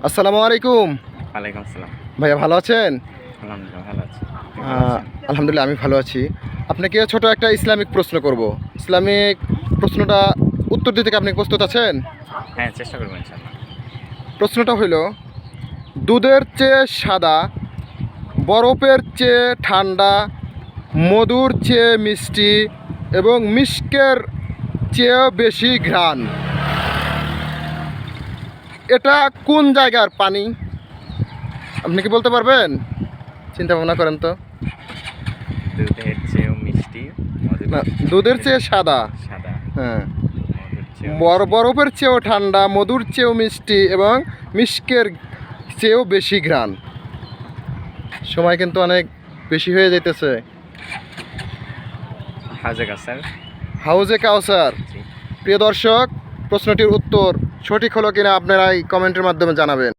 আসসালামু আলাইকুম। ওয়ালাইকুম আসসালাম। ভাইয়া ভালো আছেন? আলহামদুলিল্লাহ ভালো আছি। আপনি ভালো আছেন? আলহামদুলিল্লাহ আমি ভালো আছি। আপনাকে ছোট একটা ইসলামিক প্রশ্ন করব। ইসলামিক প্রশ্নটা উত্তর দিতে কি আপনি প্রস্তুত আছেন? হ্যাঁ, চেষ্টা করবো ইনশাআল্লাহ। প্রশ্নটা হইল, দুধের চেয়ে সাদা, বরফের চেয়ে ঠান্ডা, মধুর চেয়ে মিষ্টি এবং মিষ্কের চেয়েও বেশি ঘ্রাণ, এটা কোন জায়গার পানি? আপনি কি বলতে পারবেন? চিন্তা ভাবনা করেন তো। দুধের চেয়েও মিষ্টি, না, দুধের চেয়ে সাদা, সাদা, হ্যাঁ, মধুর চেয়েও বরফের চেয়েও ঠান্ডা, মধুর চেয়েও মিষ্টি এবং মিষ্কের চেয়েও বেশি ঘ্রাণ। সময় কিন্তু অনেক বেশি হয়ে যাইতেছে। হাউজে কাউসার। হাউজে কাউসার। জি। প্রিয় দর্শক, প্রশ্নটির উত্তর সঠিক হলো কিনা আপনারাই কমেন্টের মাধ্যমে জানাবেন।